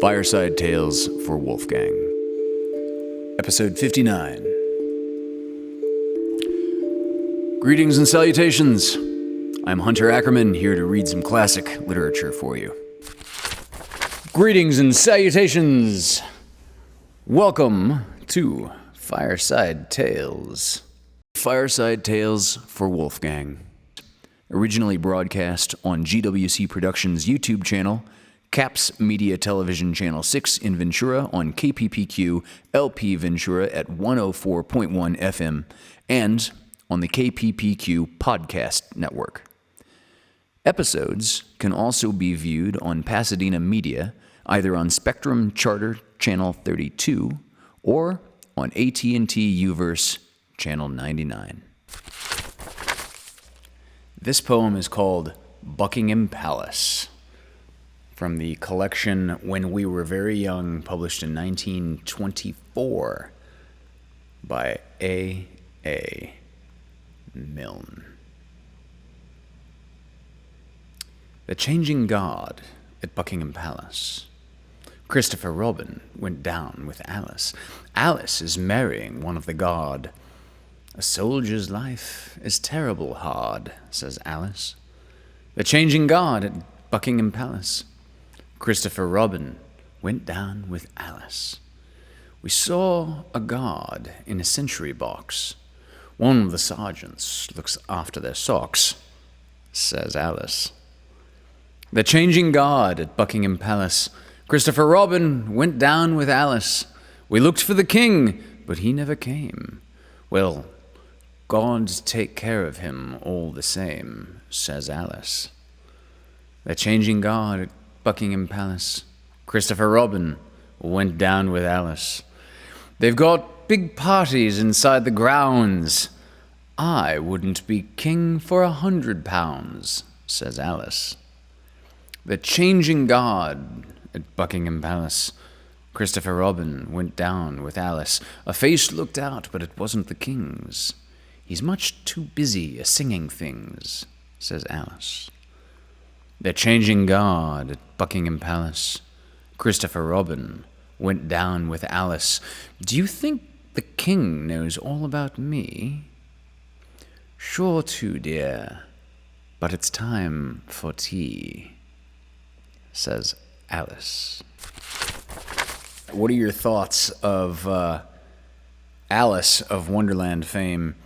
Fireside Tales for Wolfgang. Episode 59. Greetings and salutations. I'm Hunter Ackerman, here to read some classic literature for you. Greetings and salutations. Welcome to Fireside Tales. Fireside Tales for Wolfgang. Originally broadcast on GWC Productions YouTube channel, Caps Media Television Channel 6 in Ventura on KPPQ LP Ventura at 104.1 FM and on the KPPQ Podcast Network. Episodes can also be viewed on Pasadena Media, either on Spectrum Charter Channel 32 or on AT&T Uverse Channel 99. This poem is called Buckingham Palace, from the collection When We Were Very Young, published in 1924 by A. Milne. The changing guard at Buckingham Palace. Christopher Robin went down with Alice. Alice is marrying one of the guard. A soldier's life is terrible hard, says Alice. The changing guard at Buckingham Palace. Christopher Robin went down with Alice. We saw a guard in a sentry box. One of the sergeants looks after their socks, says Alice. The changing guard at Buckingham Palace. Christopher Robin went down with Alice. We looked for the king, but he never came. Well, God take care of him all the same, says Alice. The changing guard at Buckingham Palace. Christopher Robin went down with Alice. They've got big parties inside the grounds. I wouldn't be king for £100, says Alice. The changing guard at Buckingham Palace. Christopher Robin went down with Alice. A face looked out, but it wasn't the king's. He's much too busy a-singing things, says Alice. The changing guard at Buckingham Palace. Christopher Robin went down with Alice. Do you think the king knows all about me? Sure to, dear, but it's time for tea, says Alice. What are your thoughts of Alice of Wonderland fame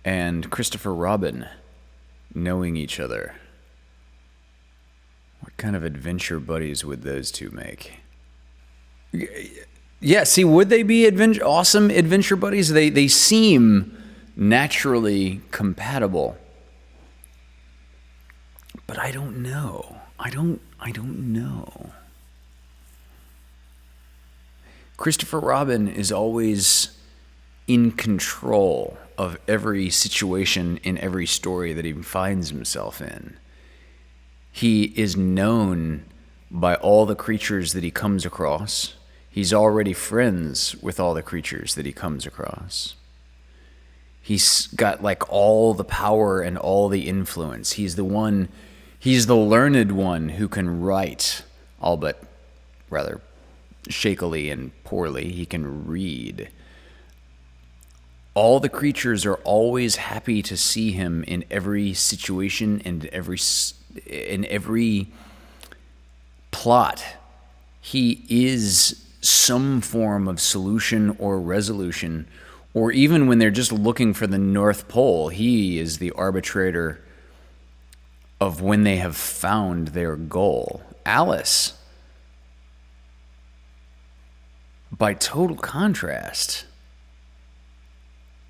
and Christopher Robin knowing each other? What kind of adventure buddies would those two make? Yeah, see, would they be awesome adventure buddies? They seem naturally compatible. But I don't know. I don't know. Christopher Robin is always in control of every situation in every story that he finds himself in. He is known by all the creatures that he comes across. He's already friends with all the creatures that he comes across. He's got like all the power and all the influence. He's the learned one who can write, albeit rather shakily and poorly. He can read. All the creatures are always happy to see him in every situation and in every plot. He is some form of solution or resolution, or even when they're just looking for the North Pole, he is the arbitrator of when they have found their goal. Alice, by total contrast,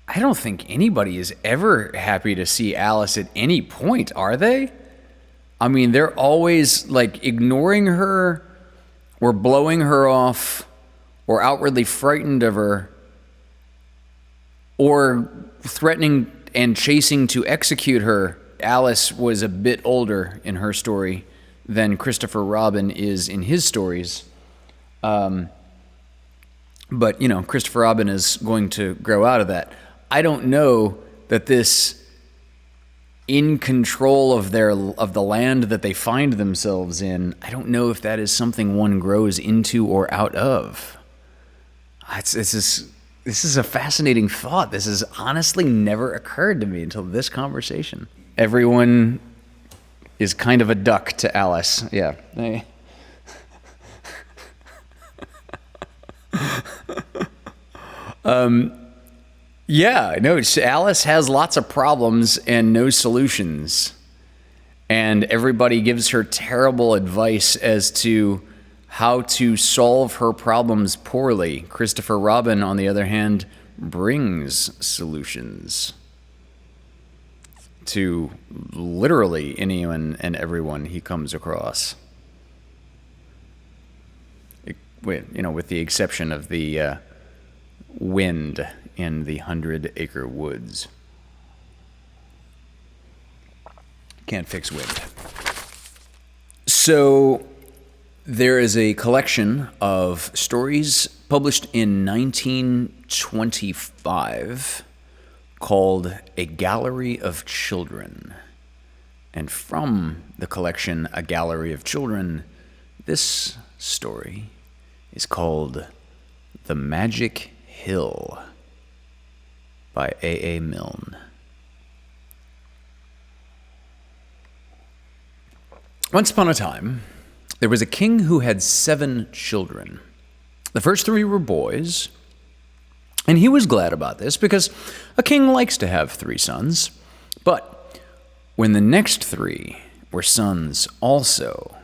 I don't think anybody is ever happy to see Alice at any point, are they? I mean, they're always like ignoring her or blowing her off or outwardly frightened of her or threatening and chasing to execute her. Alice was a bit older in her story than Christopher Robin is in his stories. But, Christopher Robin is going to grow out of that. I don't know that this in control of the land that they find themselves in, I don't know if that is something one grows into or out of. This is a fascinating thought. This has honestly never occurred to me until this conversation. Everyone is kind of a duck to Alice. Yeah. Yeah, no, Alice has lots of problems and no solutions. And everybody gives her terrible advice as to how to solve her problems poorly. Christopher Robin, on the other hand, brings solutions to literally anyone and everyone he comes across. With the exception of the wind in the 100-acre woods. Can't fix wind. So there is a collection of stories published in 1925 called A Gallery of Children. And from the collection A Gallery of Children, this story is called The Magic Hill by A. Milne. Once upon a time, there was a king who had 7 children. The first 3 were boys, and he was glad about this because a king likes to have 3 sons. But when the next 3 were sons also,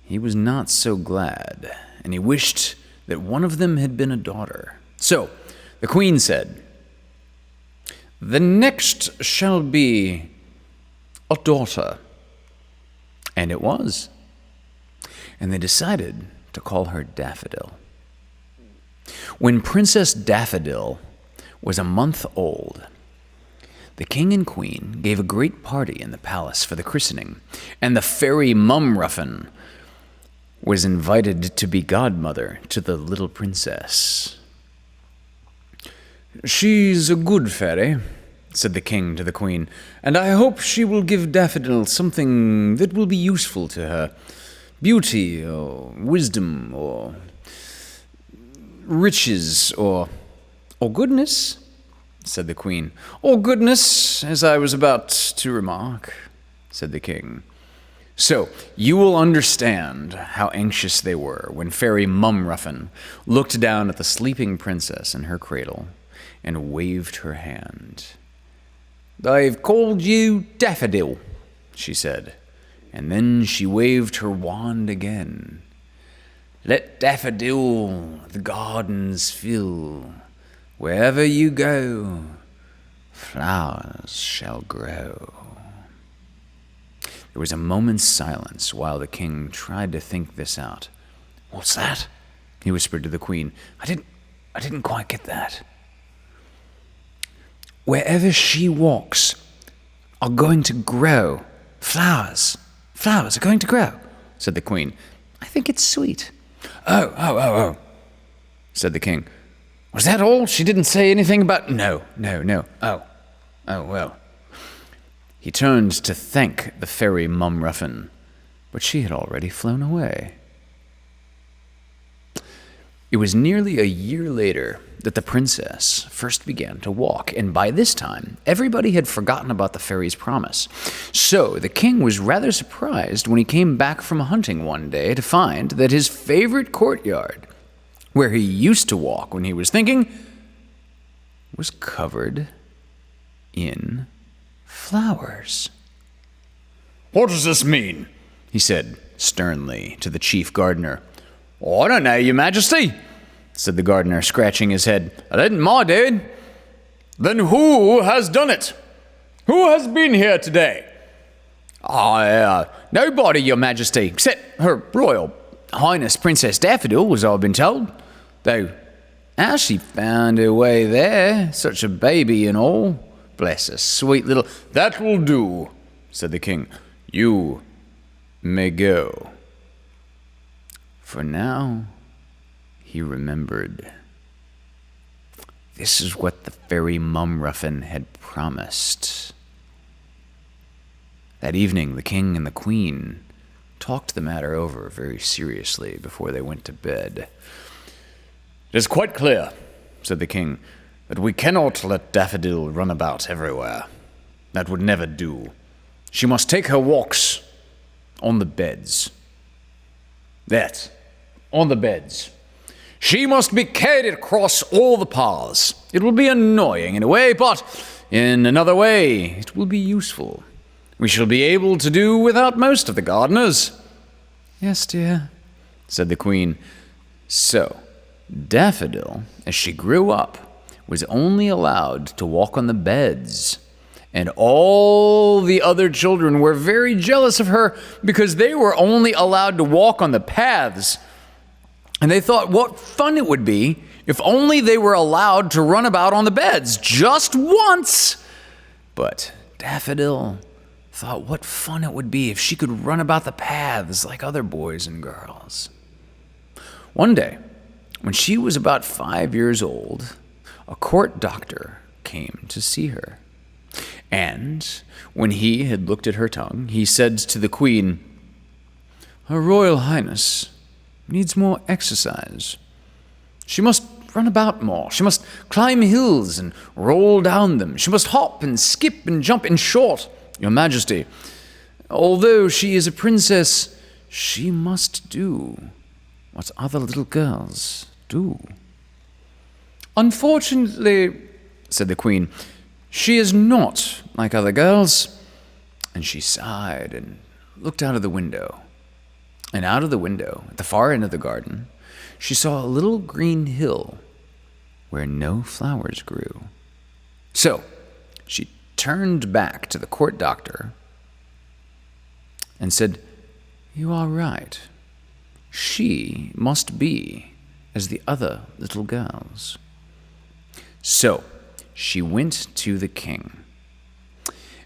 he was not so glad, and he wished that one of them had been a daughter. So the queen said, "The next shall be a daughter." And it was. And they decided to call her Daffodil. When Princess Daffodil was a month old, the king and queen gave a great party in the palace for the christening, and the fairy Mumruffin was invited to be godmother to the little princess. "She's a good fairy," said the king to the queen, "and I hope she will give Daffodil something that will be useful to her. Beauty, or wisdom, or riches, or goodness," said the queen. "Or goodness, as I was about to remark," said the king. So you will understand how anxious they were when Fairy Mumruffin looked down at the sleeping princess in her cradle and waved her hand. "They've called you Daffodil," she said, and then she waved her wand again. "Let daffodil the gardens fill. Wherever you go, flowers shall grow." There was a moment's silence while the king tried to think this out. "What's that?" he whispered to the queen. I didn't quite get that." "Wherever she walks are going to grow. Flowers are going to grow," said the queen. "I think it's sweet." Oh, said the king. "Was that all? She didn't say anything about—" No. Oh, well. He turned to thank the fairy Mumruffin, but she had already flown away. It was nearly a year later that the princess first began to walk, and by this time, everybody had forgotten about the fairy's promise. So the king was rather surprised when he came back from hunting one day to find that his favorite courtyard, where he used to walk when he was thinking, was covered in flowers. "What does this mean?" he said sternly to the chief gardener. "I don't know, Your Majesty," said the gardener, scratching his head. "I didn't mind it." "Then who has done it? Who has been here today?" Nobody, Your Majesty, except Her Royal Highness Princess Daffodil, as I've been told. Though how she found her way there, such a baby and all. Bless her sweet little—" "That will do," said the king. "You may go." For now, he remembered. This is what the fairy Mumruffin had promised. That evening, the king and the queen talked the matter over very seriously before they went to bed. "It is quite clear," said the king, "that we cannot let Daffodil run about everywhere. That would never do. She must take her walks on the beds. That, on the beds. She must be carried across all the paths. It will be annoying in a way, but in another way it will be useful. We shall be able to do without most of the gardeners." "Yes, dear," said the queen. So, Daffodil, as she grew up, was only allowed to walk on the beds, and all the other children were very jealous of her because they were only allowed to walk on the paths. And they thought what fun it would be if only they were allowed to run about on the beds just once. But Daffodil thought what fun it would be if she could run about the paths like other boys and girls. One day, when she was about 5 years old, a court doctor came to see her. And when he had looked at her tongue, he said to the queen, "Her Royal Highness needs more exercise. She must run about more. She must climb hills and roll down them. She must hop and skip and jump. In short, Your Majesty, although she is a princess, she must do what other little girls do." "Unfortunately," said the queen, "she is not like other girls." And she sighed and looked out of the window. And out of the window, at the far end of the garden, she saw a little green hill where no flowers grew. So she turned back to the court doctor and said, "You are right. She must be as the other little girls." So she went to the king,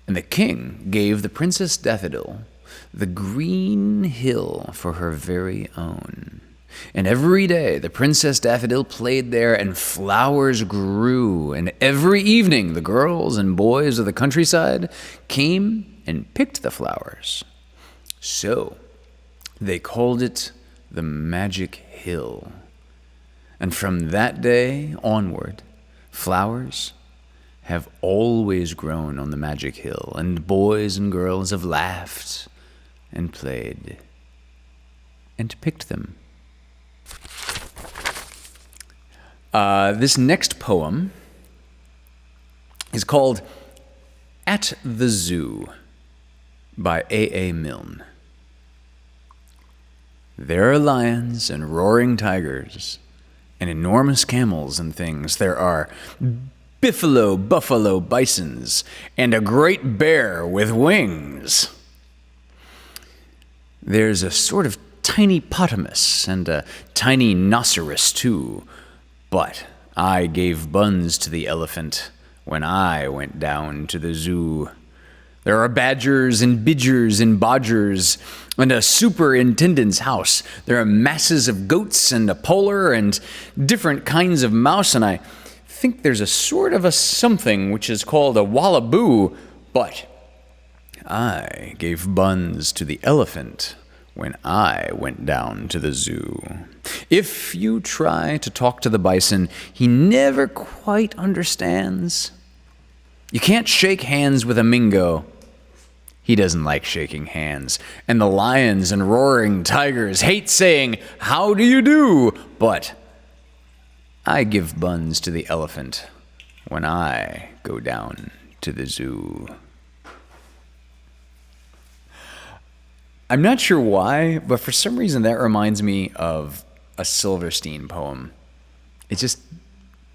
and the king gave the Princess Daffodil the green hill for her very own. And every day the Princess Daffodil played there, and flowers grew, and every evening the girls and boys of the countryside came and picked the flowers. So they called it the Magic Hill. And from that day onward, flowers have always grown on the Magic Hill, and boys and girls have laughed and played and picked them. This next poem is called At the Zoo by A. Milne. There are lions and roaring tigers and enormous camels and things. There are buffalo, bisons, and a great bear with wings. There's a sort of tiny potamus and a tiny rhinoceros too. But I gave buns to the elephant when I went down to the zoo. There are badgers and bidgers and bodgers and a superintendent's house. There are masses of goats and a polar and different kinds of mouse, and I think there's a sort of a something which is called a wallaboo. But I gave buns to the elephant when I went down to the zoo. If you try to talk to the bison, he never quite understands. You can't shake hands with a Mingo. He doesn't like shaking hands. And the lions and roaring tigers hate saying, "How do you do?" But I give buns to the elephant when I go down to the zoo. I'm not sure why, but for some reason that reminds me of a Silverstein poem. It just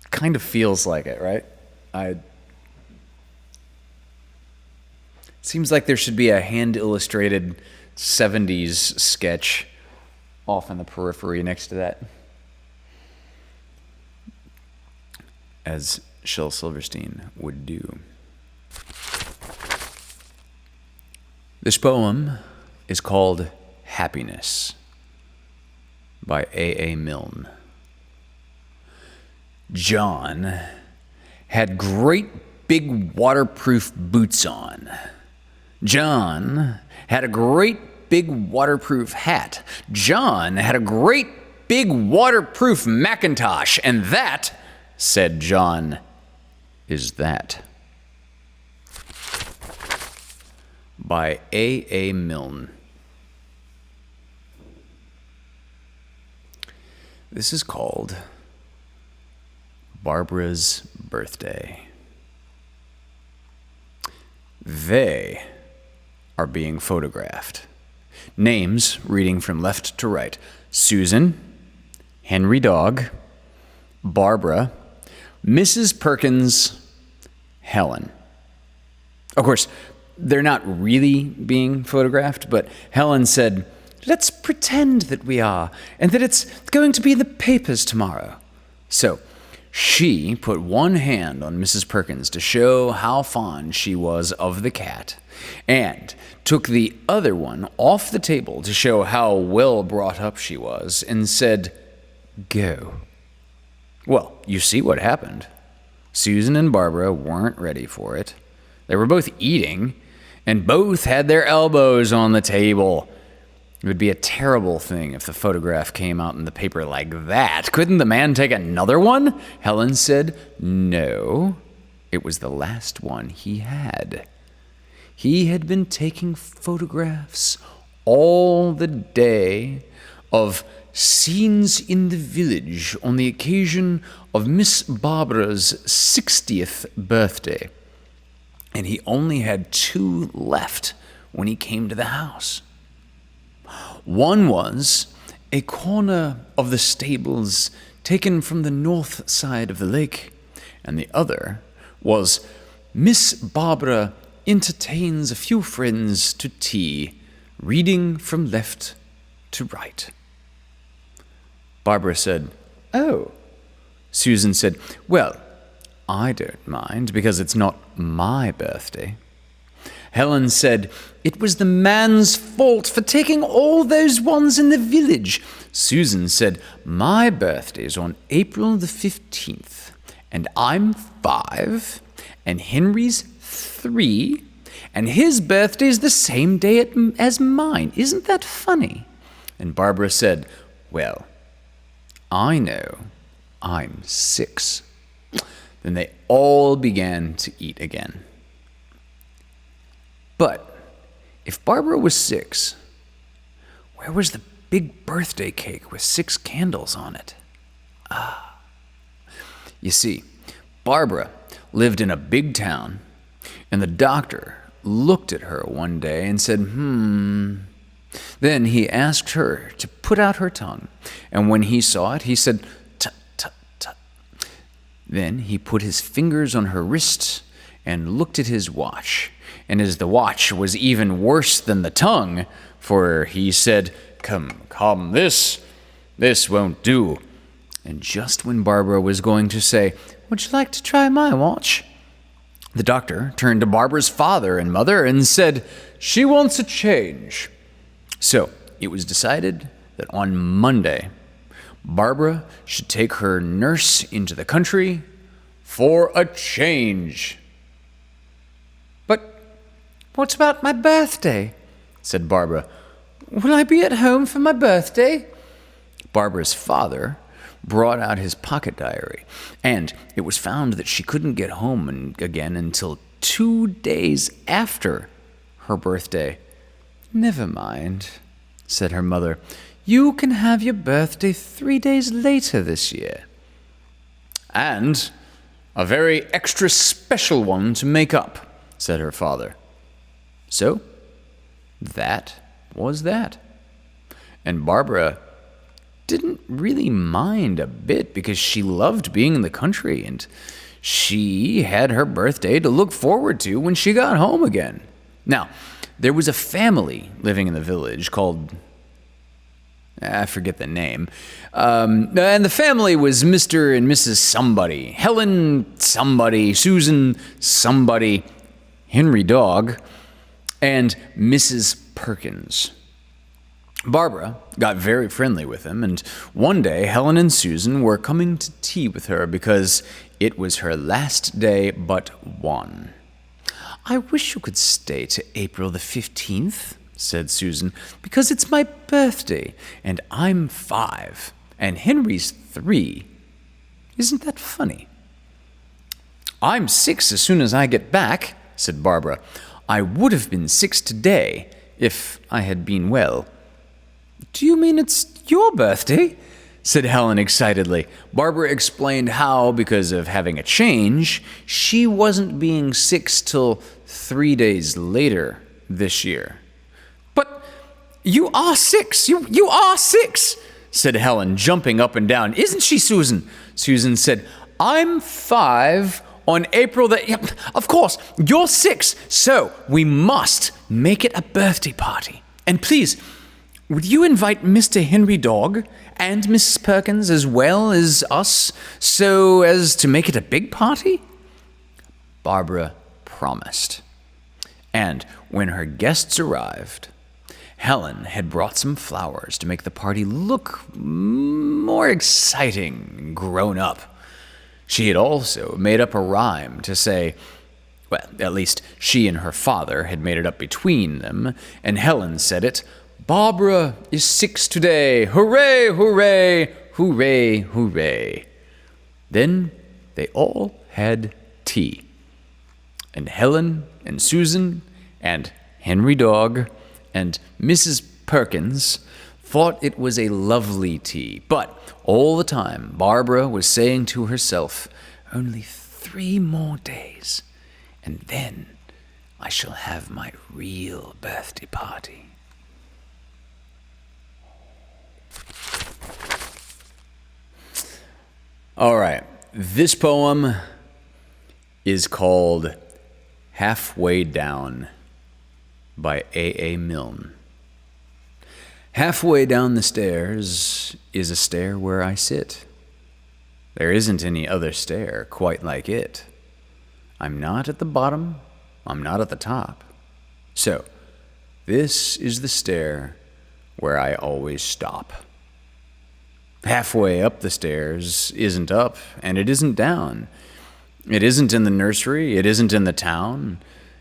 kind of feels like it, right? Seems like there should be a hand-illustrated 70s sketch off in the periphery next to that. As Shel Silverstein would do. This poem is called Happiness by A. Milne. John had great big waterproof boots on. John had a great big waterproof hat. John had a great big waterproof Macintosh. And that, said John, is that. By A. Milne. This is called Barbara's Birthday. They are being photographed. Names reading from left to right. Susan, Henry Dog, Barbara, Mrs. Perkins, Helen. Of course, they're not really being photographed, but Helen said, "Let's pretend that we are, and that it's going to be in the papers tomorrow." So she put one hand on Mrs. Perkins to show how fond she was of the cat, and took the other one off the table to show how well brought up she was, and said, "Go." Well, you see what happened. Susan and Barbara weren't ready for it. They were both eating, and both had their elbows on the table. It would be a terrible thing if the photograph came out in the paper like that. Couldn't the man take another one? Helen said no. It was the last one he had. He had been taking photographs all the day of scenes in the village on the occasion of Miss Barbara's 60th birthday. And he only had 2 left when he came to the house. One was a corner of the stables taken from the north side of the lake, and the other was Miss Barbara entertains a few friends to tea, reading from left to right. Barbara said, "Oh." Susan said, "Well, I don't mind, because it's not my birthday." Helen said, "It was the man's fault for taking all those ones in the village." Susan said, "My birthday's on April the 15th, and I'm 5, and Henry's 3, and his birthday's the same day as mine. Isn't that funny?" And Barbara said, "Well, I know. I'm 6. Then they all began to eat again. But if Barbara was 6, where was the big birthday cake with 6 candles on it? You see, Barbara lived in a big town, and the doctor looked at her one day and said, Then he asked her to put out her tongue, and when he saw it, he said, "Tut, tut, tut." Then he put his fingers on her wrists and looked at his watch. And as the watch was even worse than the tongue, for he said, Come, this won't do." And just when Barbara was going to say, "Would you like to try my watch?" the doctor turned to Barbara's father and mother and said, "She wants a change." So it was decided that on Monday, Barbara should take her nurse into the country for a change. "But what about my birthday?" said Barbara. "Will I be at home for my birthday?" Barbara's father brought out his pocket diary, and it was found that she couldn't get home again until 2 days after her birthday. "Never mind," said her mother. "You can have your birthday 3 days later this year. And a very extra special one to make up," said her father. So, that was that. And Barbara didn't really mind a bit, because she loved being in the country, and she had her birthday to look forward to when she got home again. Now, there was a family living in the village called, I forget the name, and the family was Mr. and Mrs. Somebody, Helen Somebody, Susan Somebody, Henry Dog, and Mrs. Perkins. Barbara got very friendly with them, and one day Helen and Susan were coming to tea with her because it was her last day but one. I wish you could stay to April the 15th, said Susan, because it's my birthday, and I'm 5, and Henry's 3. Isn't that funny? I'm 6 as soon as I get back, said Barbara. I would have been 6 today if I had been well. Do you mean it's your birthday? Said Helen excitedly. Barbara explained how, because of having a change, she wasn't being 6 till 3 days later this year. But you are 6! You are 6! Said Helen, jumping up and down. Isn't she, Susan? Susan said, I'm 5 on April the... Yep, of course, you're 6, so we must make it a birthday party. And please, would you invite Mr. Henry Dog and Mrs. Perkins as well as us, so as to make it a big party? Barbara promised. And when her guests arrived, Helen had brought some flowers to make the party look more exciting and grown up. She had also made up a rhyme to say, well, at least she and her father had made it up between them, and Helen said it, Barbara is 6 today, hooray, hooray, hooray, hooray. Then they all had tea, and Helen and Susan and Henry Dog and Mrs. Perkins thought it was a lovely tea, but all the time Barbara was saying to herself, only 3 more days, and then I shall have my real birthday party. All right, this poem is called Halfway Down by A.A. Milne. Halfway down the stairs is a stair where I sit. There isn't any other stair quite like it. I'm not at the bottom, I'm not at the top. So, this is the stair where I always stop. Halfway up the stairs isn't up, and it isn't down. It isn't in the nursery, it isn't in the town,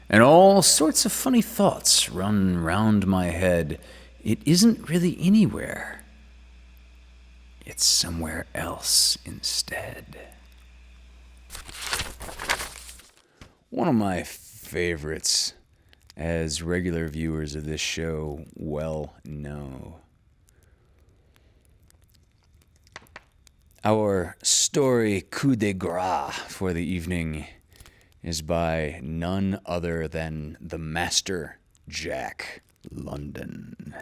and all sorts of funny thoughts run round my head. It isn't really anywhere. It's somewhere else instead. One of my favorites, as regular viewers of this show well know. Our story coup de grace for the evening is by none other than the master Jack London.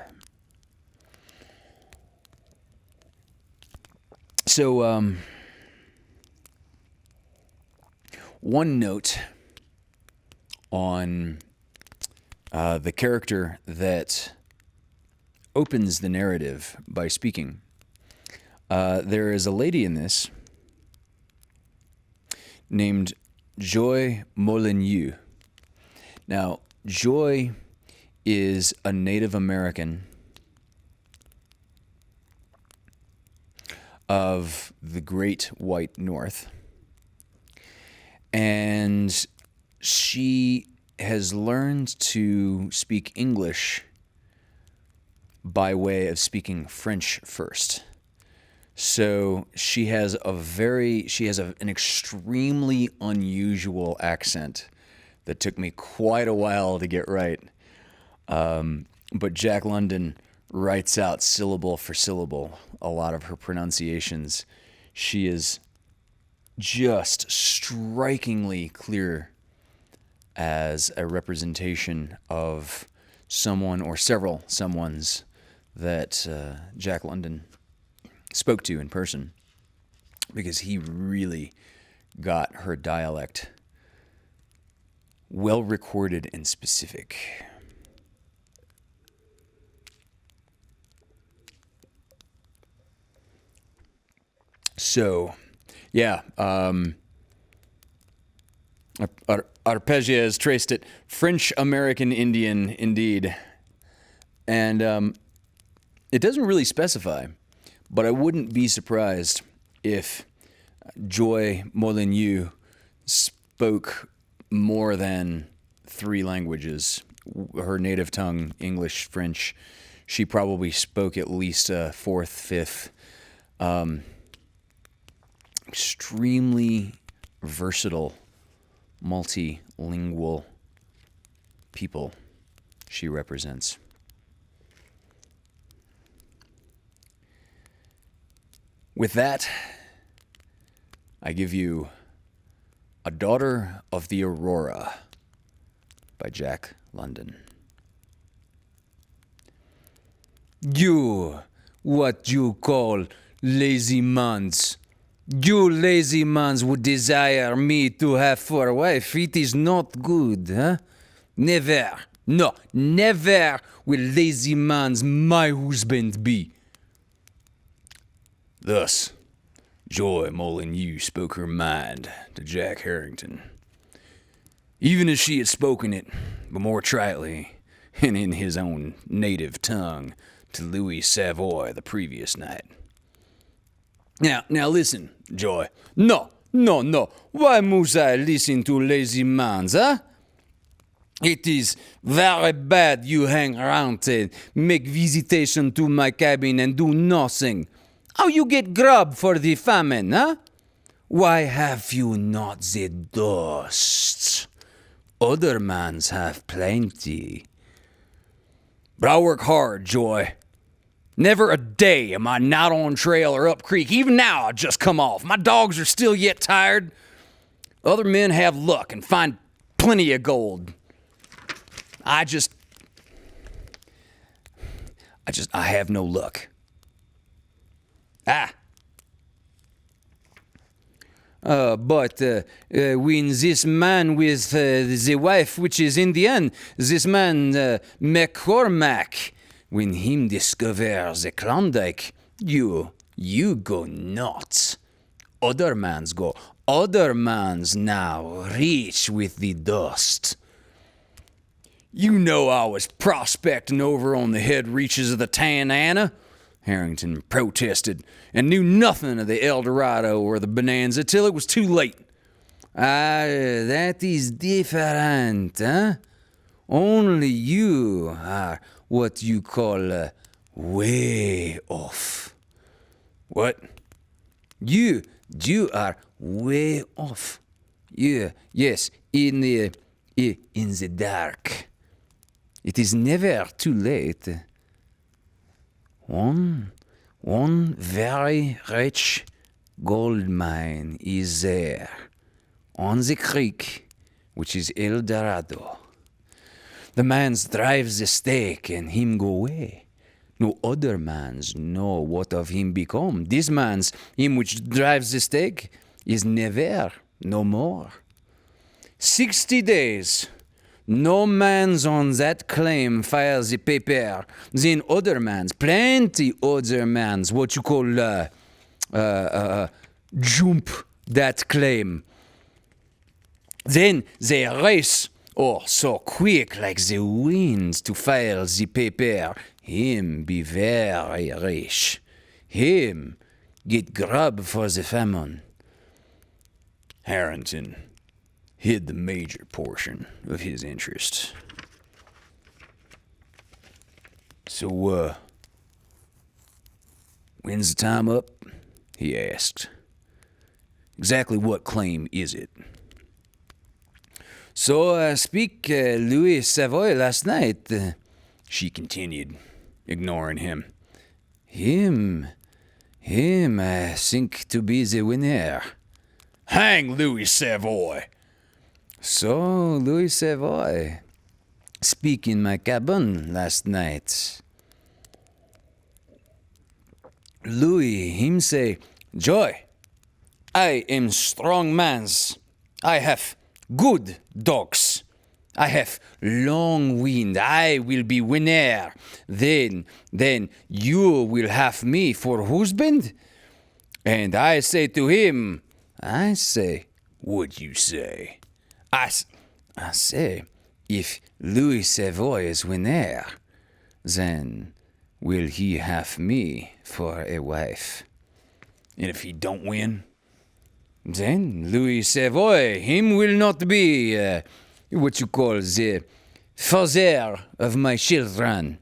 So, one note on the character that opens the narrative by speaking. There is a lady in this named Joy Molyneux. Now, Joy is a Native American of the Great White North, and she has learned to speak English by way of speaking French first. So she has an extremely unusual accent that took me quite a while to get right. But Jack London writes out syllable for syllable a lot of her pronunciations. She is just strikingly clear as a representation of someone or several someones that Jack London spoke to in person, because he really got her dialect well recorded and specific. So, yeah, Arpegia has traced it. French-American Indian, indeed. And it doesn't really specify, but I wouldn't be surprised if Joy Molyneux spoke more than 3 languages. Her native tongue, English, French. She probably spoke at least a 4th, 5th. Extremely versatile, multilingual people she represents. With that, I give you A Daughter of the Aurora by Jack London. You, what you call lazy mans. You lazy mans would desire me to have for a wife. It is not good, huh? Never, no, never will lazy mans my husband be. Thus, Joy Molyneux spoke her mind to Jack Harrington, even as she had spoken it, but more tritely and in his own native tongue, to Louis Savoy the previous night. Now listen, Joy. No. Why must I listen to lazy mans, huh? It is very bad you hang around and make visitation to my cabin and do nothing. How you get grub for the famine, huh? Why have you not the dust? Other mans have plenty. But I work hard, Joy. Never a day am I not on trail or up creek. Even now I just come off. My dogs are still yet tired. Other men have luck and find plenty of gold. I have no luck. But when this man with the wife, which is Indian, this man McCormack, when him discover the Klondike, you go nuts. Other mans go. Other mans now reach with the dust. You know I was prospecting over on the head reaches of the Tan Ana, Harrington protested, and knew nothing of the El Dorado or the Bonanza till it was too late. That is different, huh? Only you are what you call way off. What? You are way off. Yes, in the dark. It is never too late. One very rich gold mine is there on the creek, which is El Dorado. The mans drives the stake and him go away. No other mans know what of him become. This man's, him which drives the stake, is never no more. 60 days. No man's on that claim files the paper. Then other man's, plenty other man's, what you call, jump that claim. Then they race, so quick like the wind to file the paper. Him be very rich. Him get grub for the famine. Harrington hid the major portion of his interest. So, when's the time up? He asked. Exactly what claim is it? So I speak Louis Savoy last night, she continued, ignoring him. Him, I think to be the winner. Hang Louis Savoy! So, Louis Savoy, speak in my cabin last night. Louis, him say, Joy, I am strong mans. I have good dogs. I have long wind. I will be winner. Then you will have me for husband? And I say to him, What you say? I say, if Louis Savoy is winner, then will he have me for a wife? And if he don't win? Then Louis Savoy, him will not be what you call the father of my children.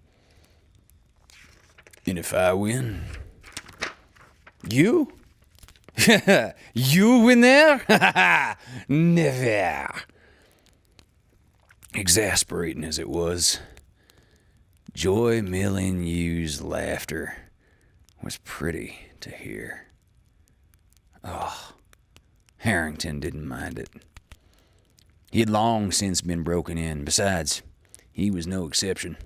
And if I win? You? You win there? Never. Exasperating as it was, Joy Milne's laughter was pretty to hear. Oh, Harrington didn't mind it. He had long since been broken in. Besides, he was no exception.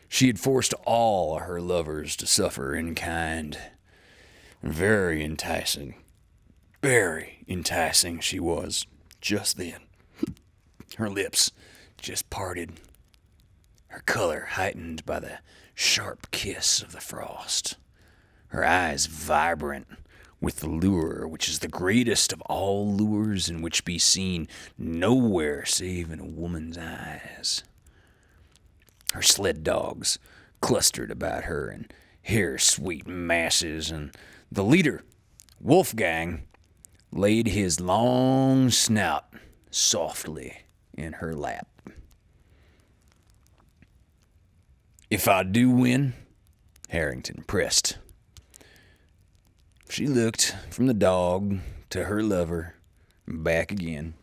She had forced all her lovers to suffer in kind. Very enticing she was just then. Her lips just parted, her color heightened by the sharp kiss of the frost, her eyes vibrant with the lure which is the greatest of all lures and which be seen nowhere save in a woman's eyes. Her sled dogs clustered about her in hair-sweet masses, and the leader, Wolfgang, laid his long snout softly in her lap. If I do win, Harrington pressed. She looked from the dog to her lover, back again.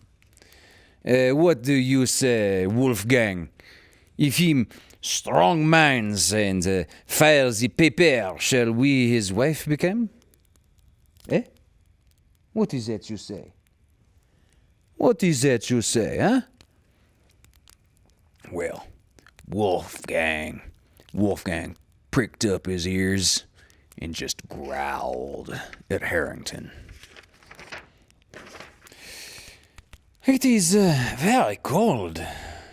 What do you say, Wolfgang? If him strong minds and file the paper, shall we his wife become? Eh? What is that you say? What is that you say, huh? Well, Wolfgang pricked up his ears and just growled at Harrington. It is very cold,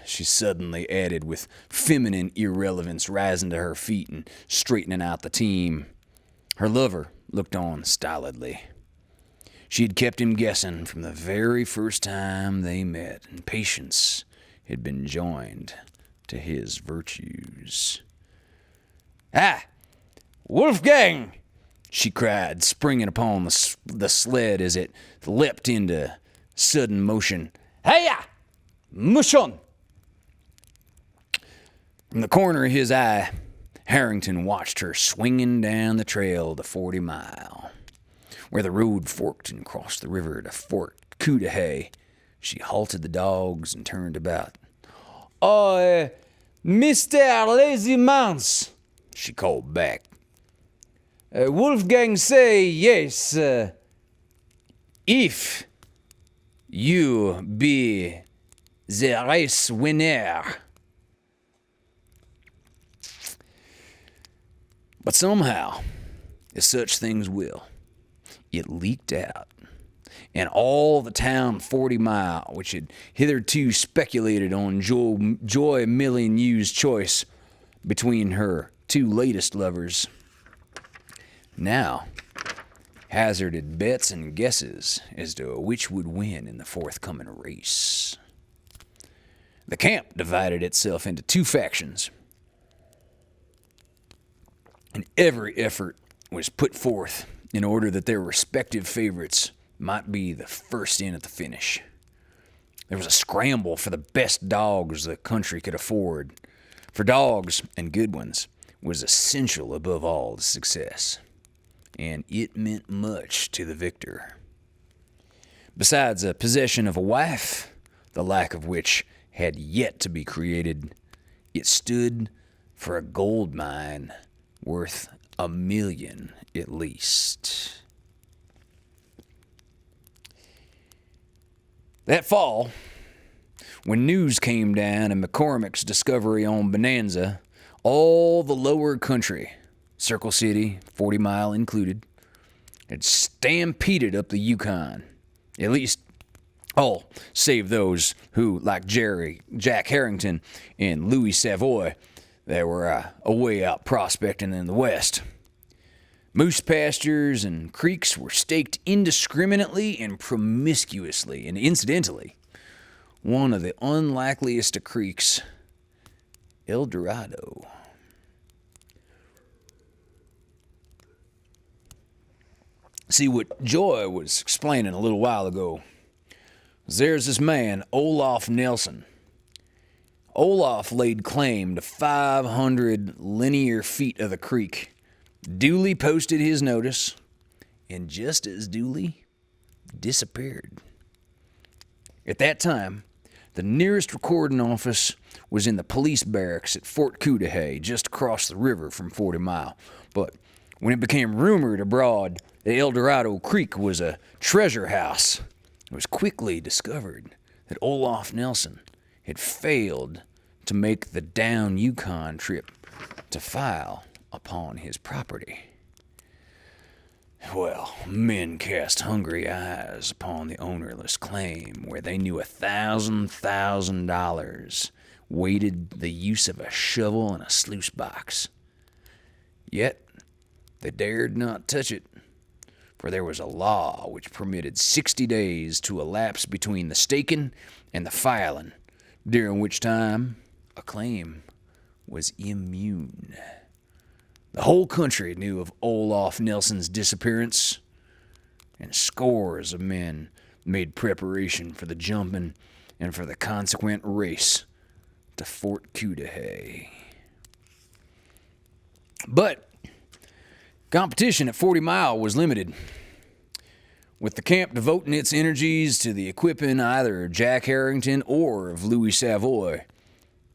she suddenly added with feminine irrelevance, rising to her feet and straightening out the team. Her lover looked on stolidly. She had kept him guessing from the very first time they met, and patience had been joined to his virtues. Ah! Wolfgang! She cried, springing upon the sled as it leapt into sudden motion. Hiya! Mush on! From the corner of his eye, Harrington watched her swinging down the trail to 40 Mile. Where the road forked and crossed the river to Fort Cudahy, she halted the dogs and turned about. Oh, Mr. Lazy Mans, she called back. Wolfgang say yes, if you be the race winner. But somehow, as such things will, it leaked out, and all the town 40 Mile, which had hitherto speculated on Joy Milne's choice between her two latest lovers, now hazarded bets and guesses as to which would win in the forthcoming race. The camp divided itself into two factions, and every effort was put forth in order that their respective favorites might be the first in at the finish. There was a scramble for the best dogs the country could afford, for dogs, and good ones, was essential above all to success, and it meant much to the victor. Besides the possession of a wife, the like of which had yet to be created, it stood for a gold mine worth $1 million at least. That fall, when news came down of McCormick's discovery on Bonanza, all the lower country, Circle City, 40 Mile included, had stampeded up the Yukon. At least all save those who, like Jack Harrington, and Louis Savoy, they were away out prospecting in the west. Moose pastures and creeks were staked indiscriminately and promiscuously, and incidentally, one of the unlikeliest of creeks, El Dorado. See, what Joy was explaining a little while ago There's this man, Olaf Nelson. Olaf laid claim to 500 linear feet of the creek, duly posted his notice, and just as duly disappeared. At that time, the nearest recording office was in the police barracks at Fort Cudahy, just across the river from 40 Mile. But when it became rumored abroad that El Dorado Creek was a treasure house, it was quickly discovered that Olaf Nelson had failed to make the down Yukon trip to file upon his property. Well, men cast hungry eyes upon the ownerless claim, where they knew $1,000 waited the use of a shovel and a sluice box. Yet, they dared not touch it, for there was a law which permitted 60 days to elapse between the staking and the filing, during which time a claim was immune. The whole country knew of Olaf Nelson's disappearance, and scores of men made preparation for the jumping and for the consequent race to Fort Cudahy. But competition at 40 Mile was limited, with the camp devoting its energies to the equipping either of Jack Harrington or of Louis Savoy.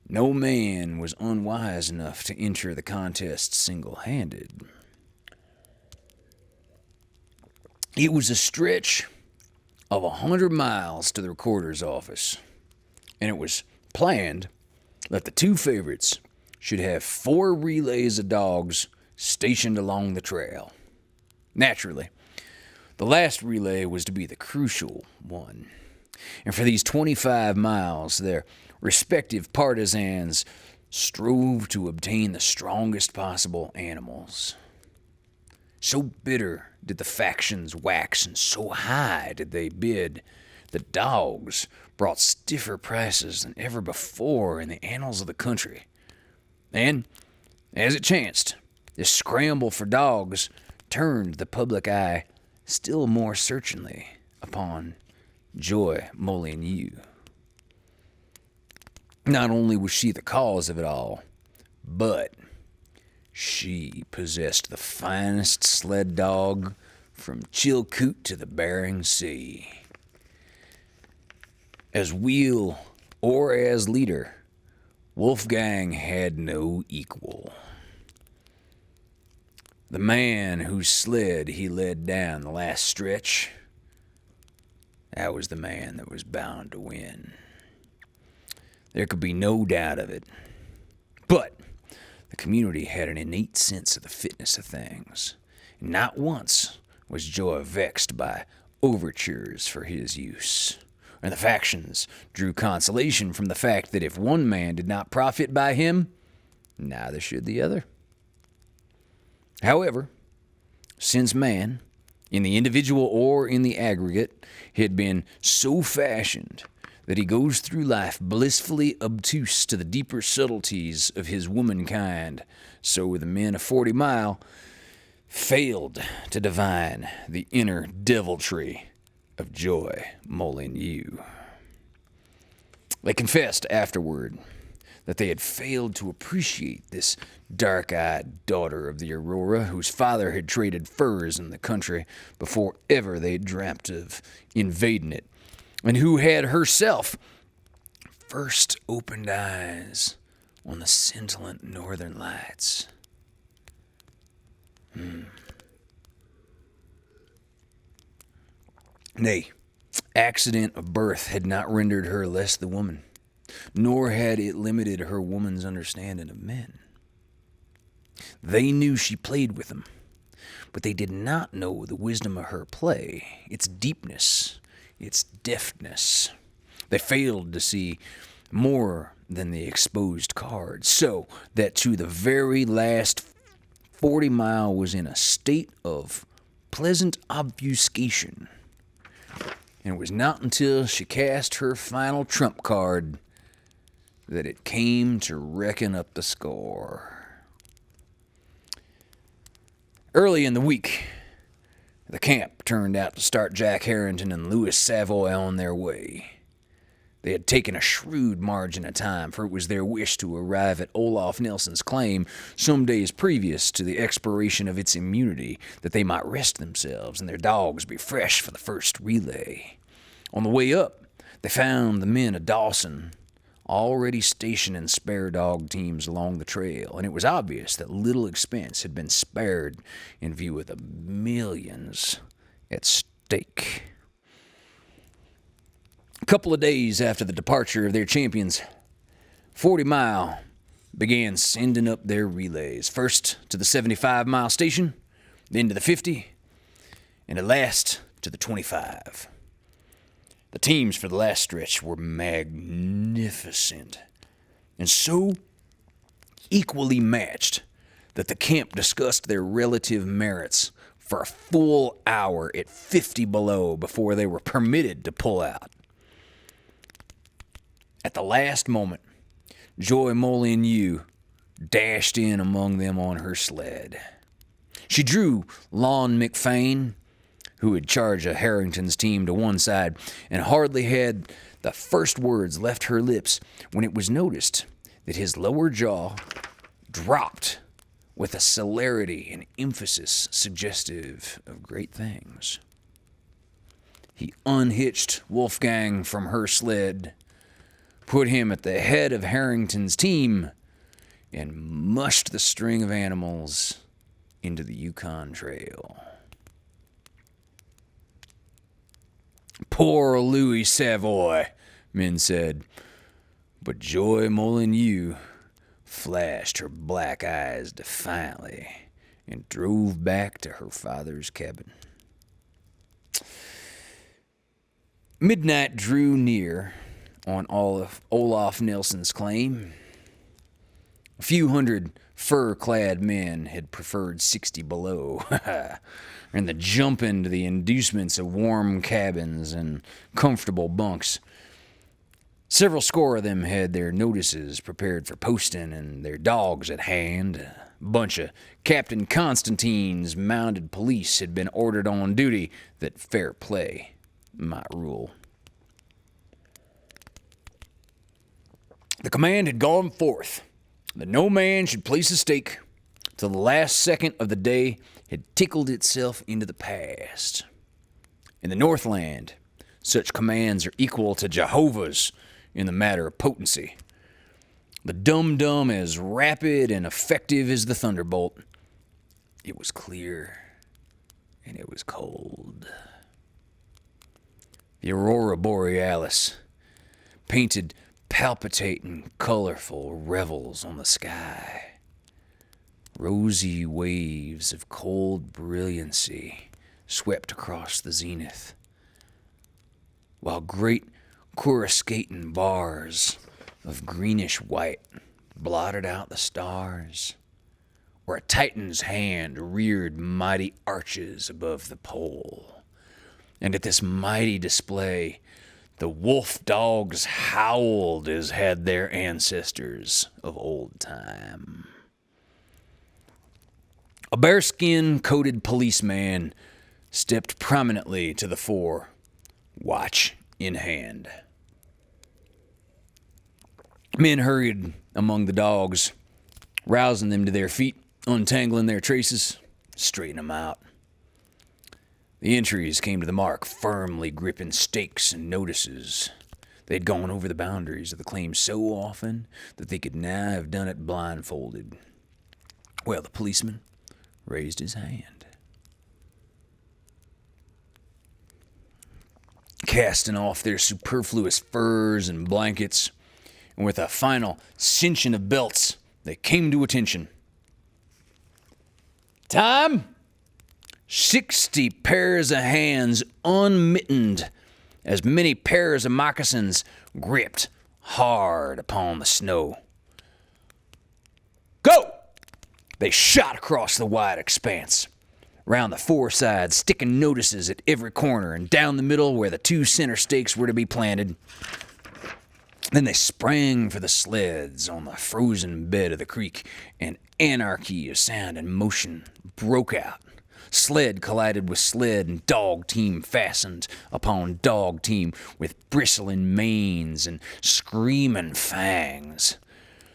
No man was unwise enough to enter the contest single-handed. It was a stretch of 100 miles to the recorder's office, and it was planned that the two favorites should have 4 relays of dogs stationed along the trail. Naturally, the last relay was to be the crucial one, and for these 25 miles, their respective partisans strove to obtain the strongest possible animals. So bitter did the factions wax, and so high did they bid, that dogs brought stiffer prices than ever before in the annals of the country. And, as it chanced, this scramble for dogs turned the public eye still more searchingly upon Joy Molyneux. Not only was she the cause of it all, but she possessed the finest sled dog from Chilkoot to the Bering Sea. As wheel or as leader, Wolfgang had no equal. The man whose sled he led down the last stretch, that was the man that was bound to win. There could be no doubt of it. But the community had an innate sense of the fitness of things. Not once was Joy vexed by overtures for his use. And the factions drew consolation from the fact that if one man did not profit by him, neither should the other. However, since man, in the individual or in the aggregate, had been so fashioned that he goes through life blissfully obtuse to the deeper subtleties of his womankind, so the men of 40 Mile failed to divine the inner deviltry of Joy Molyneux. They confessed afterward that they had failed to appreciate this dark-eyed daughter of the Aurora, whose father had traded furs in the country before ever they had dreamt of invading it, and who had herself first opened eyes on the scintillant northern lights. Nay, accident of birth had not rendered her less the woman, nor had it limited her woman's understanding of men. They knew she played with them, but they did not know the wisdom of her play, its deepness, its deftness. They failed to see more than the exposed cards, so that to the very last 40 Mile was in a state of pleasant obfuscation. And it was not until she cast her final trump card that it came to reckon up the score. Early in the week, The camp turned out to start Jack Harrington and Louis Savoy on their way. They had taken a shrewd margin of time, for it was their wish to arrive at Olaf Nelson's claim some days previous to the expiration of its immunity, that they might rest themselves and their dogs be fresh for the first relay. On the way up, they found the men of Dawson already stationing spare dog teams along the trail, and it was obvious that little expense had been spared in view of the millions at stake. A couple of days after the departure of their champions, 40 Mile began sending up their relays, first to the 75-mile station, then to the 50, and at last to the 25. The teams for the last stretch were magnificent, and so equally matched that the camp discussed their relative merits for a full hour at 50 below before they were permitted to pull out. At the last moment, Joy Molyneux dashed in among them on her sled. She drew Lon McFain, who had charge of Harrington's team, to one side, and hardly had the first words left her lips when it was noticed that his lower jaw dropped with a celerity and emphasis suggestive of great things. He unhitched Wolfgang from her sled, put him at the head of Harrington's team, and mushed the string of animals into the Yukon Trail. Poor Louis Savoy, men said, but Joy Molyneux flashed her black eyes defiantly and drove back to her father's cabin. Midnight drew near on Olaf Nelson's claim. A few hundred fur-clad men had preferred 60 below, and the jump into the inducements of warm cabins and comfortable bunks. Several score of them had their notices prepared for posting and their dogs at hand. A bunch of Captain Constantine's mounted police had been ordered on duty that fair play might rule. The command had gone forth that no man should place a stake till the last second of the day had tickled itself into the past. In the Northland, such commands are equal to Jehovah's in the matter of potency. The dum-dum as rapid and effective as the thunderbolt. It was clear, and it was cold. The Aurora Borealis painted palpitating, colorful revels on the sky. Rosy waves of cold brilliancy swept across the zenith, while great coruscating bars of greenish white blotted out the stars, where a Titan's hand reared mighty arches above the pole. And at this mighty display, the wolf dogs howled as had their ancestors of old time. A bearskin-coated policeman stepped prominently to the fore, watch in hand. Men hurried among the dogs, rousing them to their feet, untangling their traces, straightening them out. The entries came to the mark, firmly gripping stakes and notices. They'd gone over the boundaries of the claim so often that they could now have done it blindfolded. Well, the policeman raised his hand. Casting off their superfluous furs and blankets, and with a final cinching of belts, they came to attention. Time? 60 pairs of hands unmittened, as many pairs of moccasins gripped hard upon the snow. Go! They shot across the wide expanse, round the four sides, sticking notices at every corner and down the middle where the two center stakes were to be planted. Then they sprang for the sleds on the frozen bed of the creek, and anarchy of sound and motion broke out. Sled collided with sled, and dog team fastened upon dog team with bristling manes and screaming fangs.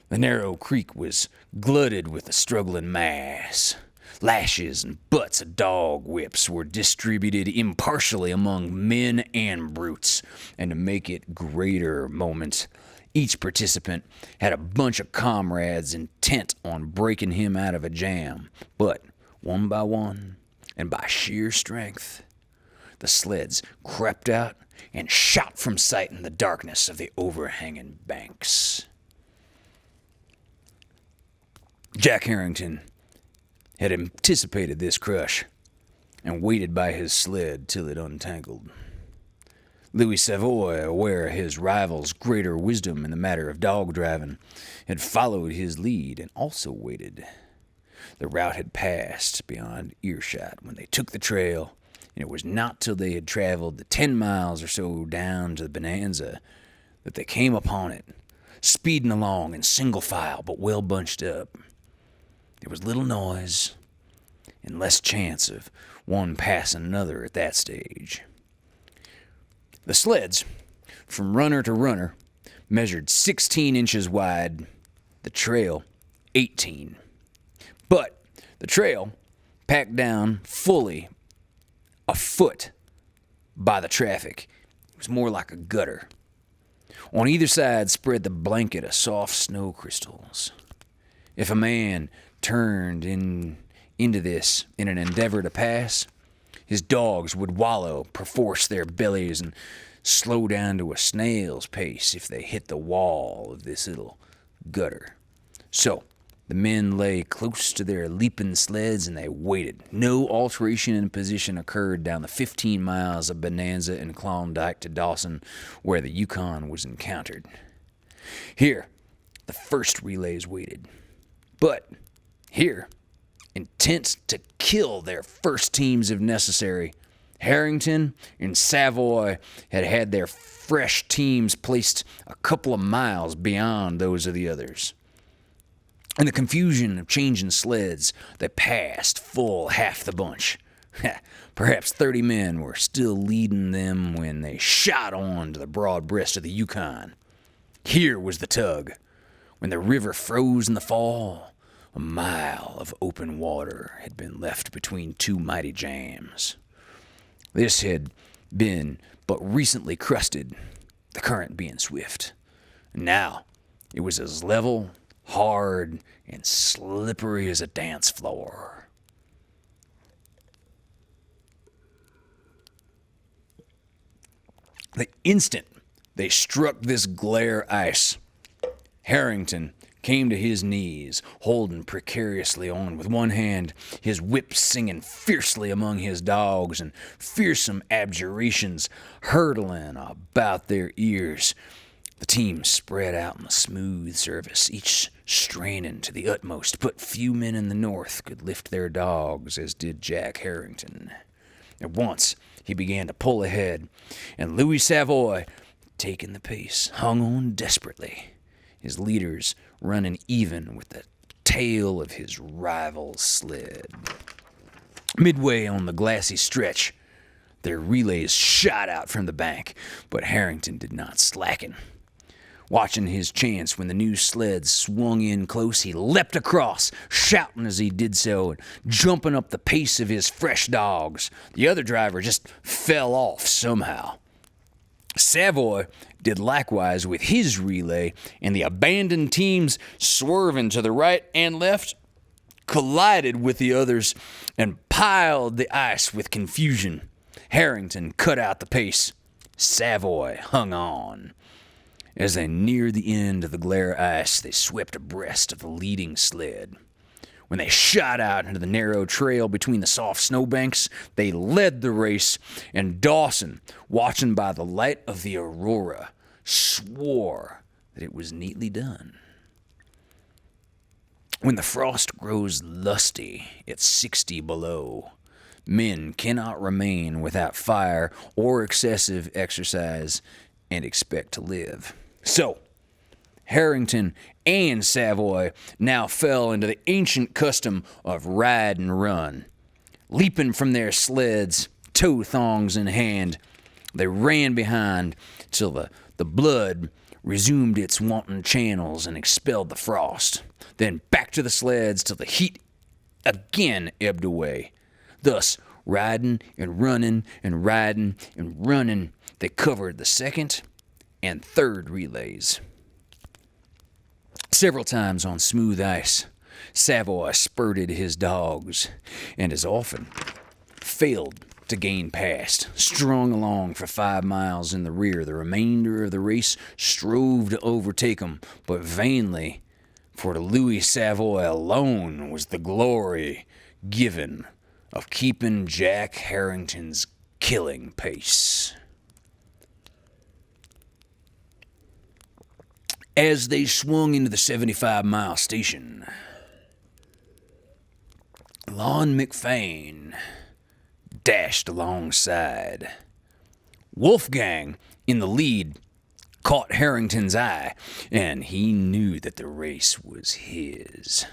The narrow creek was glutted with a struggling mass. Lashes and butts of dog whips were distributed impartially among men and brutes, and to make it greater moment, each participant had a bunch of comrades intent on breaking him out of a jam. But one by one, and by sheer strength, the sleds crept out and shot from sight in the darkness of the overhanging banks. Jack Harrington had anticipated this crush and waited by his sled till it untangled. Louis Savoy, aware of his rival's greater wisdom in the matter of dog driving, had followed his lead and also waited. The route had passed beyond earshot when they took the trail, and it was not till they had traveled the 10 miles or so down to the Bonanza that they came upon it, speeding along in single file but well bunched up. There was little noise and less chance of one passing another at that stage. The sleds, from runner to runner, measured 16 inches wide, the trail 18. But the trail, packed down fully a foot by the traffic, was more like a gutter. On either side spread the blanket of soft snow crystals. If a man turned into this in an endeavor to pass, his dogs would wallow perforce their bellies and slow down to a snail's pace if they hit the wall of this little gutter. So the men lay close to their leaping sleds and they waited. No alteration in position occurred down the 15 miles of Bonanza and Klondike to Dawson, where the Yukon was encountered. Here, the first relays waited. But here, intent to kill their first teams if necessary, Harrington and Savoy had had their fresh teams placed a couple of miles beyond those of the others. In the confusion of changing sleds, they passed full half the bunch. Perhaps 30 men were still leading them when they shot on to the broad breast of the Yukon. Here was the tug. When the river froze in the fall, a mile of open water had been left between two mighty jams. This had been but recently crusted, the current being swift. Now it was as level, hard, and slippery as a dance floor. The instant they struck this glare ice, Harrington came to his knees, holding precariously on with one hand, his whip singing fiercely among his dogs, and fearsome abjurations hurtling about their ears. The team spread out in the smooth surface, each straining to the utmost, but few men in the north could lift their dogs as did Jack Harrington. At once he began to pull ahead, and Louis Savoy, taking the pace, hung on desperately, his leaders running even with the tail of his rival's sled. Midway on the glassy stretch, their relays shot out from the bank, but Harrington did not slacken. Watching his chance when the new sled swung in close, he leapt across, shouting as he did so, and jumping up the pace of his fresh dogs. The other driver just fell off somehow. Savoy did likewise with his relay, and the abandoned teams, swerving to the right and left, collided with the others and piled the ice with confusion. Harrington cut out the pace. Savoy hung on. As they neared the end of the glare ice, they swept abreast of the leading sled. When they shot out into the narrow trail between the soft snowbanks, they led the race, and Dawson, watching by the light of the Aurora, swore that it was neatly done. When the frost grows lusty at 60 below, men cannot remain without fire or excessive exercise and expect to live. So, Harrington and Savoy now fell into the ancient custom of ride and run. Leaping from their sleds, tow thongs in hand, they ran behind till the blood resumed its wanton channels and expelled the frost. Then back to the sleds till the heat again ebbed away. Thus, riding and running and riding and running, they covered the second and third relays. Several times on smooth ice, Savoy spurted his dogs, and as often failed to gain past. Strung along for 5 miles in the rear, the remainder of the race strove to overtake him, but vainly, for to Louis Savoy alone was the glory given of keeping Jack Harrington's killing pace. As they swung into the 75-mile station, Lon McFane dashed alongside. Wolfgang, in the lead, caught Harrington's eye, and he knew that the race was his.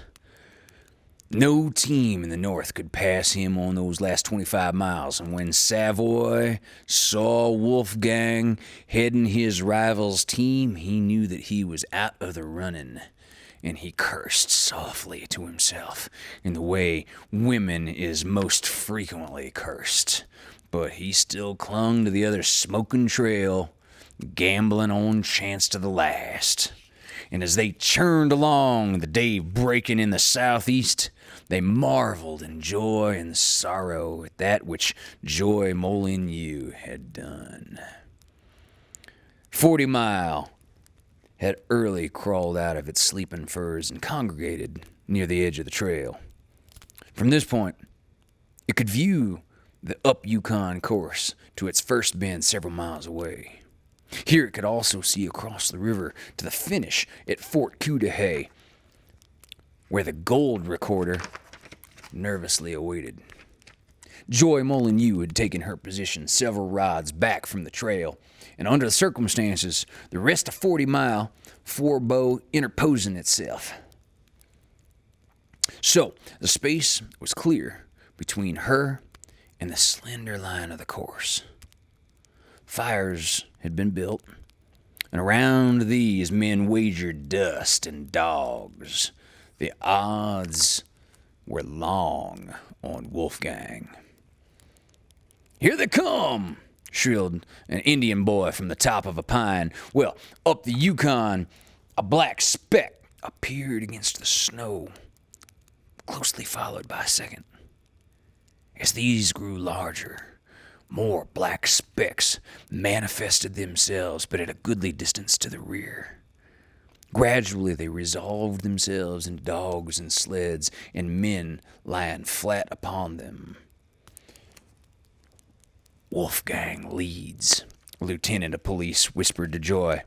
No team in the north could pass him on those last 25 miles, and when Savoy saw Wolfgang heading his rival's team, he knew that he was out of the running, and he cursed softly to himself in the way women is most frequently cursed. But he still clung to the other smoking trail, gambling on chance to the last. And as they churned along, the day breaking in the southeast, they marveled in joy and sorrow at that which Joy Molyneux had done. 40 Mile had early crawled out of its sleeping furs and congregated near the edge of the trail. From this point, it could view the up Yukon course to its first bend several miles away. Here it could also see across the river to the finish at Fort Cudahy, where the gold recorder nervously awaited. Joy Molyneux had taken her position several rods back from the trail, and under the circumstances, the rest of 40 Mile forebore interposing itself. So, the space was clear between her and the slender line of the course. Fires had been built, and around these men wagered dust and dogs. The odds were long on Wolfgang. "Here they come!" shrilled an Indian boy from the top of a pine. Well, up the Yukon, a black speck appeared against the snow, closely followed by a second. As these grew larger, more black specks manifested themselves, but at a goodly distance to the rear. Gradually, they resolved themselves into dogs and sleds, and men lying flat upon them. "Wolfgang leads," a lieutenant of police whispered to Joy.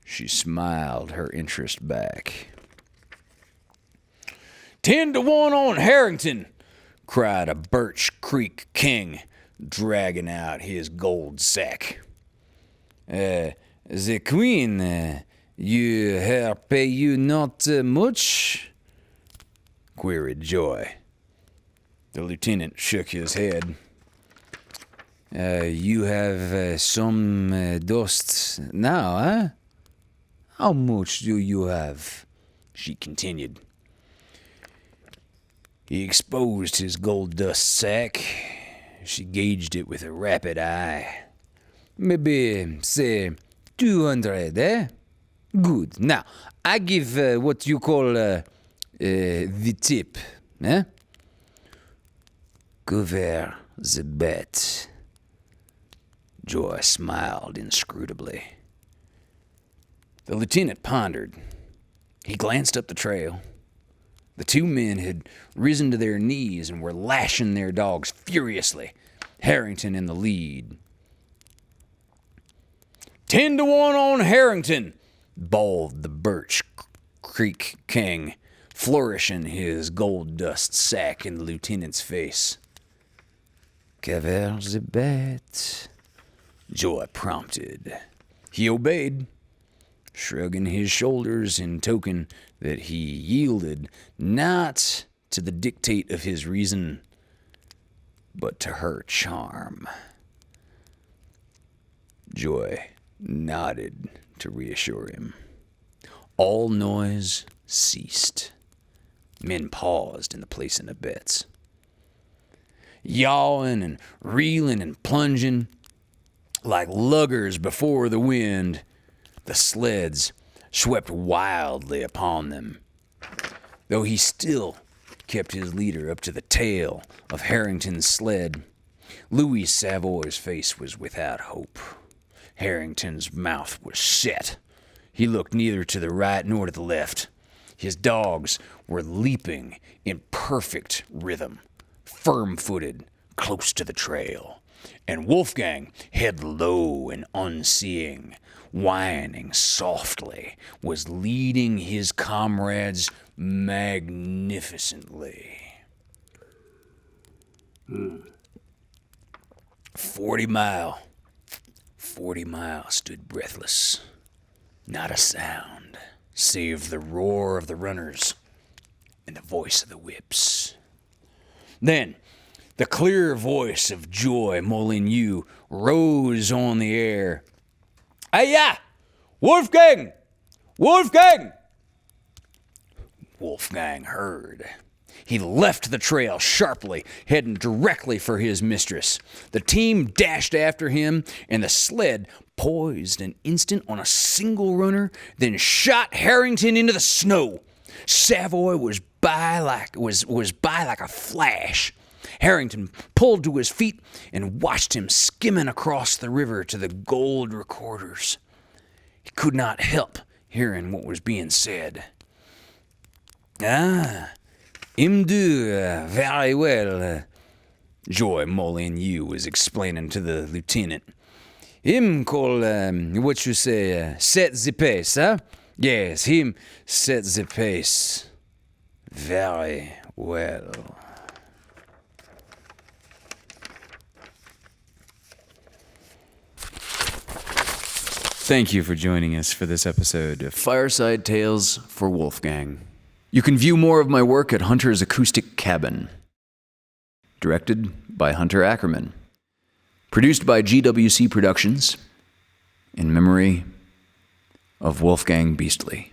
She smiled her interest back. 10-1 on Harrington," cried a Birch Creek king, dragging out his gold sack. The queen, her pay you not much?" queried Joy. The lieutenant shook his head. "You have some dust now, eh? How much do you have?" she continued. He exposed his gold dust sack. She gauged it with a rapid eye. "Maybe, say, 200, eh? Good. Now, I give what you call the tip, eh? Cover the bet." Joy smiled inscrutably. The lieutenant pondered. He glanced up the trail. The two men had risen to their knees and were lashing their dogs furiously, Harrington in the lead. 10-1 on Harrington," bawled the Birch Creek king, flourishing his gold dust sack in the lieutenant's face. "Cover the bet," Joy prompted. He obeyed, shrugging his shoulders in token that he yielded not to the dictate of his reason, but to her charm. Joy nodded to reassure him. All noise ceased. Men paused in the placing of bets. Yawing and reeling and plunging like luggers before the wind, the sleds swept wildly upon them, though he still kept his leader up to the tail of Harrington's sled. Louis Savoy's face was without hope. Harrington's mouth was set. He looked neither to the right nor to the left. His dogs were leaping in perfect rhythm, firm-footed, close to the trail. And Wolfgang, head low and unseeing, whining softly, was leading his comrades magnificently. 40 Mile stood breathless. Not a sound, save the roar of the runners and the voice of the whips. Then, the clear voice of Joy Molyneux rose on the air. "Hey-ya! Wolfgang! Wolfgang!" Wolfgang heard. He left the trail sharply, heading directly for his mistress. The team dashed after him, and the sled poised an instant on a single runner, then shot Harrington into the snow. Savoy was by like a flash. Harrington pulled to his feet and watched him skimming across the river to the gold recorders. He could not help hearing what was being said. Him do very well, Joy Molyneux was explaining to the lieutenant. Him call, what you say, set the pace, huh? Yes, him set the pace very well. Thank you for joining us for this episode of Fireside Tales for Wolfgang. You can view more of my work at Hunter's Acoustic Cabin. Directed by Hunter Ackerman. Produced by GWC Productions. In memory of Wolfgang Beastly.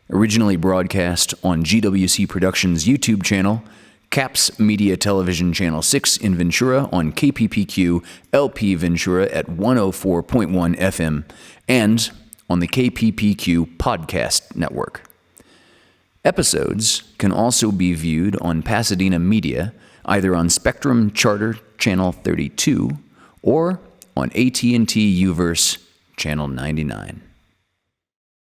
Originally broadcast on GWC Productions' YouTube channel, Caps Media Television Channel 6 in Ventura on KPPQ LP Ventura at 104.1 FM and on the KPPQ Podcast Network. Episodes can also be viewed on Pasadena Media, either on Spectrum Charter Channel 32 or on AT&T UVerse Channel 99.